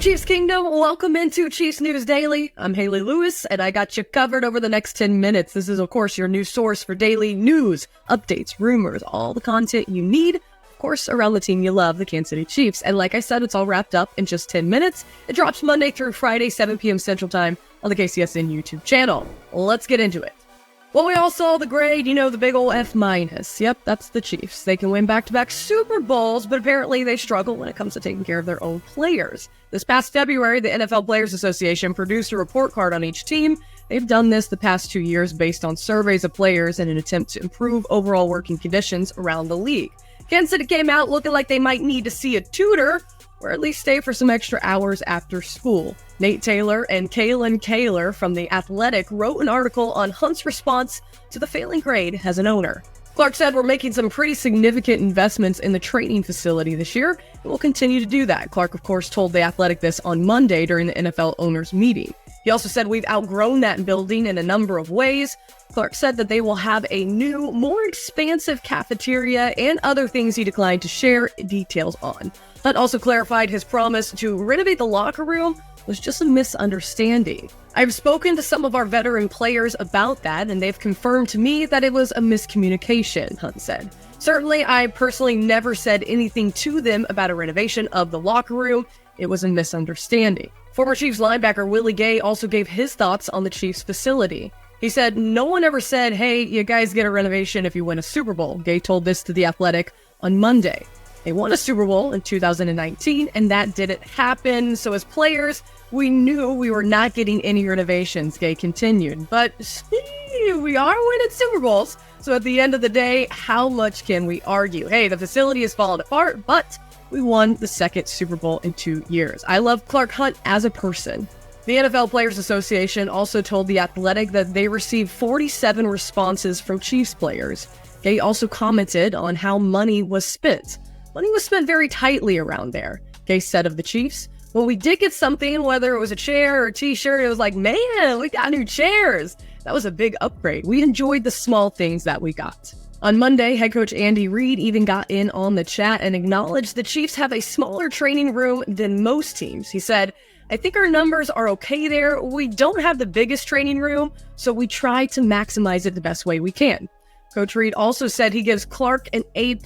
Chiefs Kingdom? Welcome into Chiefs News Daily. I'm Hayley Lewis, and I got you covered over the next 10 minutes. This is, of course, your news source for daily news, updates, rumors, all the content you need, of course, around the team you love, the Kansas City Chiefs. And like I said, it's all wrapped up in just 10 minutes. It drops Monday through Friday, 7 p.m. Central Time on the KCSN YouTube channel. Let's get into it. Well, we all saw the grade, the big ol' F-. Yep, that's the Chiefs. They can win back-to-back Super Bowls, but apparently they struggle when it comes to taking care of their own players. This past February, the NFL Players Association produced a report card on each team. They've done this the past 2 years based on surveys of players in an attempt to improve overall working conditions around the league. Kansas City came out looking like they might need to see a tutor, or at least stay for some extra hours after school. Nate Taylor and Kaylin Kaler from The Athletic wrote an article on Hunt's response to the failing grade as an owner. Clark said, "We're making some pretty significant investments in the training facility this year, and we'll continue to do that." Clark, of course, told The Athletic this on Monday during the NFL owners meeting. He also said, "We've outgrown that building in a number of ways." Clark said that they will have a new, more expansive cafeteria and other things he declined to share details on. Hunt also clarified his promise to renovate the locker room was just a misunderstanding. "I've spoken to some of our veteran players about that, and they've confirmed to me that it was a miscommunication," Hunt said. "Certainly, I personally never said anything to them about a renovation of the locker room. It was a misunderstanding." Former Chiefs linebacker Willie Gay also gave his thoughts on the Chiefs facility. He said, "No one ever said, hey, you guys get a renovation if you win a Super Bowl." Gay told this to The Athletic on Monday. They won a Super Bowl in 2019, and that didn't happen. So as players, we knew we were not getting any renovations, Gay continued. But we are winning Super Bowls. So at the end of the day, how much can we argue? Hey, the facility has fallen apart, but we won the second Super Bowl in 2 years. I love Clark Hunt as a person. The NFL Players Association also told The Athletic that they received 47 responses from Chiefs players. Gay also commented on how money was spent. Money was spent very tightly around there. Gay said of the Chiefs, "When we did get something, whether it was a chair or a t-shirt, it was like, man, we got new chairs. That was a big upgrade. We enjoyed the small things that we got." On Monday, head coach Andy Reid even got in on the chat and acknowledged the Chiefs have a smaller training room than most teams. He said, "I think our numbers are okay there. We don't have the biggest training room, so we try to maximize it the best way we can." Coach Reid also said he gives Clark an A+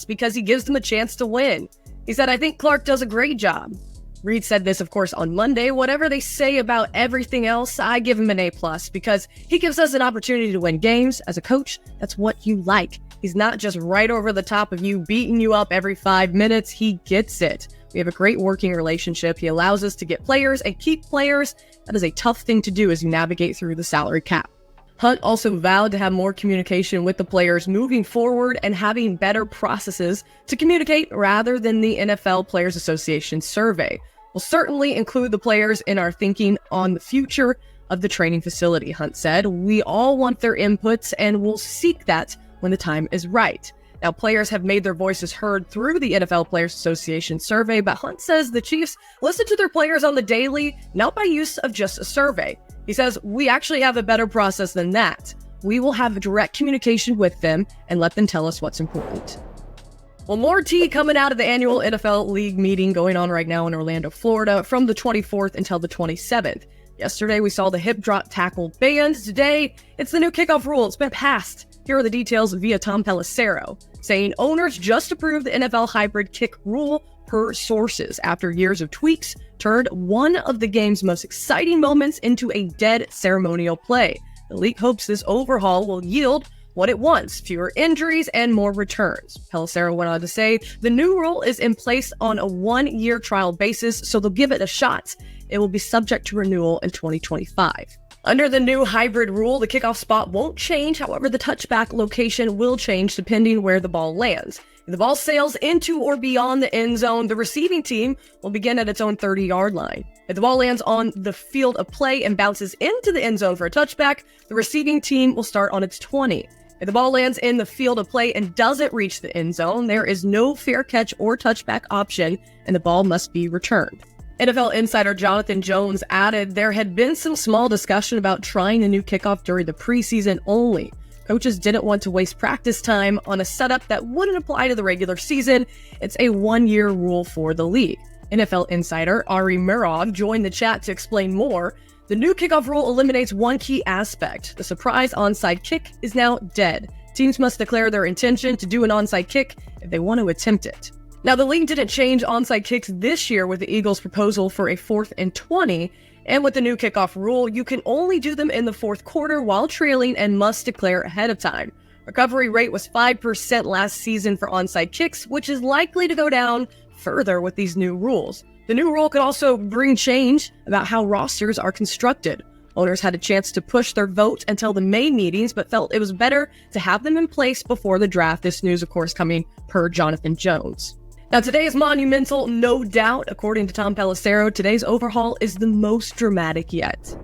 because he gives them a chance to win. He said, "I think Clark does a great job." Reid said this, of course, on Monday. "Whatever they say about everything else, I give him an A+ because he gives us an opportunity to win games. As a coach, that's what you like. He's not just right over the top of you, beating you up every 5 minutes. He gets it. We have a great working relationship. He allows us to get players and keep players. That is a tough thing to do as you navigate through the salary cap." Hunt also vowed to have more communication with the players moving forward and having better processes to communicate rather than the NFL Players Association survey. "We'll certainly include the players in our thinking on the future of the training facility," Hunt said. "We all want their inputs and we'll seek that when the time is right." Now, players have made their voices heard through the NFL Players Association survey, but Hunt says the Chiefs listen to their players on the daily, not by use of just a survey. He says, "We actually have a better process than that. We will have direct communication with them and let them tell us what's important." Well, more tea coming out of the annual NFL League meeting going on right now in Orlando, Florida, from the 24th until the 27th. Yesterday, we saw the hip drop tackle banned. Today, it's the new kickoff rule. It's been passed. Here are the details via Tom Pelissero, saying owners just approved the NFL hybrid kick rule per sources after years of tweaks turned one of the game's most exciting moments into a dead ceremonial play. The league hopes this overhaul will yield what it wants: fewer injuries and more returns. Pelissero went on to say, "The new rule is in place on a 1-year trial basis, so they'll give it a shot. It will be subject to renewal in 2025. Under the new hybrid rule, the kickoff spot won't change. However, the touchback location will change depending where the ball lands. If the ball sails into or beyond the end zone, the receiving team will begin at its own 30-yard line. If the ball lands on the field of play and bounces into the end zone for a touchback, the receiving team will start on its 20. If the ball lands in the field of play and doesn't reach the end zone, there is no fair catch or touchback option, and the ball must be returned." NFL insider Jonathan Jones added there had been some small discussion about trying a new kickoff during the preseason only. Coaches didn't want to waste practice time on a setup that wouldn't apply to the regular season. It's a 1-year rule for the league. NFL insider Ari Meirov joined the chat to explain more. The new kickoff rule eliminates one key aspect. The surprise onside kick is now dead. Teams must declare their intention to do an onside kick if they want to attempt it. Now, the league didn't change onside kicks this year with the Eagles' proposal for a 4th and 20, and with the new kickoff rule, you can only do them in the fourth quarter while trailing and must declare ahead of time. Recovery rate was 5% last season for onside kicks, which is likely to go down further with these new rules. The new rule could also bring change about how rosters are constructed. Owners had a chance to push their vote until the May meetings, but felt it was better to have them in place before the draft. This news, of course, coming per Jonathan Jones. Now, today is monumental, no doubt. According to Tom Pelissero, today's overhaul is the most dramatic yet.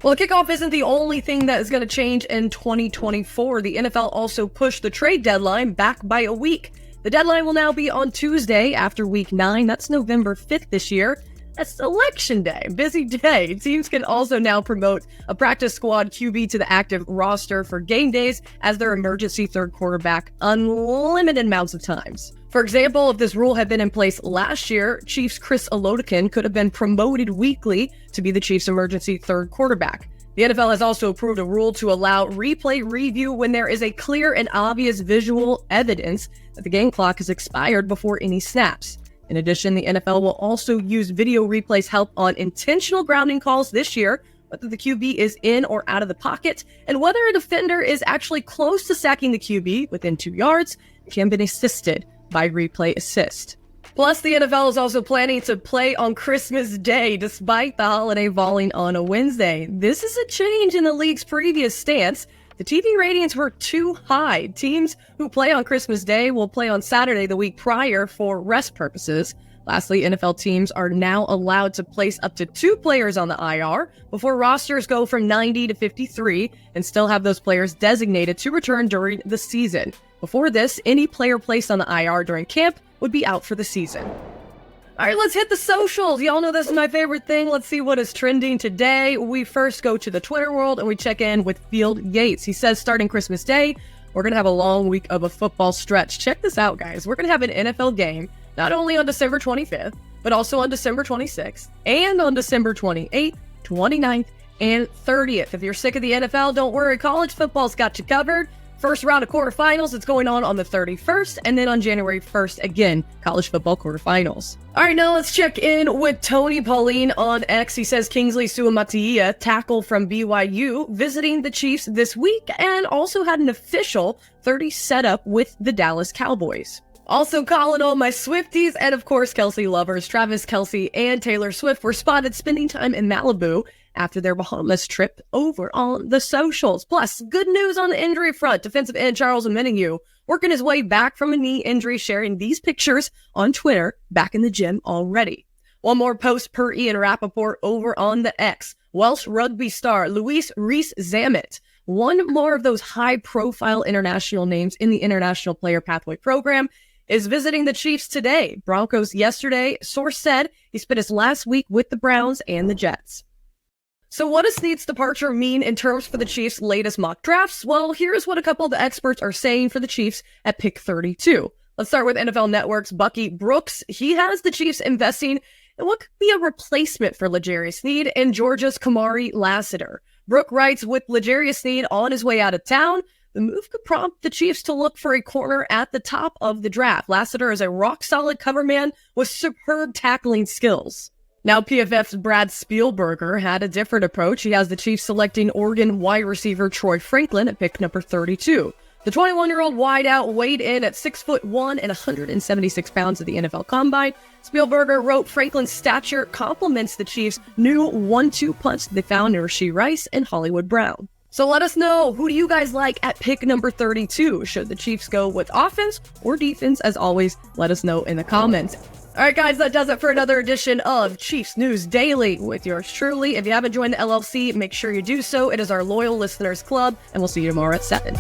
Well, the kickoff isn't the only thing that is going to change in 2024. The NFL also pushed the trade deadline back by a week. The deadline will now be on Tuesday after Week 9. That's November 5th this year. That's Election Day. Busy day. Teams can also now promote a practice squad QB to the active roster for game days as their emergency third quarterback unlimited amounts of times. For example, if this rule had been in place last year, Chiefs' Chris Olodkin could have been promoted weekly to be the Chiefs' emergency third quarterback. The NFL has also approved a rule to allow replay review when there is a clear and obvious visual evidence that the game clock has expired before any snaps. In addition, the NFL will also use video replays help on intentional grounding calls this year, whether the QB is in or out of the pocket, and whether a defender is actually close to sacking the QB within 2 yards, it can be assisted by replay assist. Plus, the NFL is also planning to play on Christmas Day, despite the holiday falling on a Wednesday. This is a change in the league's previous stance. The TV ratings were too high. Teams who play on Christmas Day will play on Saturday the week prior for rest purposes. Lastly, NFL teams are now allowed to place up to 2 players on the IR before rosters go from 90 to 53 and still have those players designated to return during the season. Before this, any player placed on the IR during camp would be out for the season. All right, let's hit the socials. Y'all know this is my favorite thing. Let's see what is trending today. We first go to the Twitter world and we check in with Field Yates. He says, starting Christmas Day, we're going to have a long week of a football stretch. Check this out, guys. We're going to have an NFL game, not only on December 25th, but also on December 26th and on December 28th, 29th, and 30th. If you're sick of the NFL, don't worry. College football's got you covered. First round of quarterfinals, it's going on the 31st, and then on January 1st, again, college football quarterfinals. All right, now let's check in with Tony Pauline on X. He says Kingsley Suamataia, tackle from BYU, visiting the Chiefs this week, and also had an official 30 setup with the Dallas Cowboys. Also calling all my Swifties, and of course, Kelsey lovers. Travis Kelce and Taylor Swift were spotted spending time in Malibu after their Bahamas trip over on the socials. Plus, good news on the injury front. Defensive end Charles Omenihu working his way back from a knee injury, sharing these pictures on Twitter, back in the gym already. One more post per Ian Rappaport over on the X. Welsh rugby star Luis Rees-Zammit, one more of those high-profile international names in the International Player Pathway Program, is visiting the Chiefs today. Broncos yesterday. Source said he spent his last week with the Browns and the Jets. So what does Snead's departure mean in terms for the Chiefs' latest mock drafts? Well, here's what a couple of the experts are saying for the Chiefs at pick 32. Let's start with NFL Network's Bucky Brooks. He has the Chiefs investing in what could be a replacement for L'Jarius Snead and Georgia's Kamari Lassiter. Brooke writes, with L'Jarius Snead on his way out of town, the move could prompt the Chiefs to look for a corner at the top of the draft. Lassiter is a rock-solid cover man with superb tackling skills. Now, PFF's Brad Spielberger had a different approach. He has the Chiefs selecting Oregon wide receiver Troy Franklin at pick number 32. The 21-year-old wideout weighed in at 6'1" and 176 pounds at the NFL Combine. Spielberger wrote Franklin's stature complements the Chiefs' new 1-2 punch they found in Rashee Rice and Hollywood Brown. So let us know, who do you guys like at pick number 32? Should the Chiefs go with offense or defense? As always, let us know in the comments. All right, guys, that does it for another edition of Chiefs News Daily with yours truly. If you haven't joined the LLC, make sure you do so. It is our loyal listeners club, and we'll see you tomorrow at 7.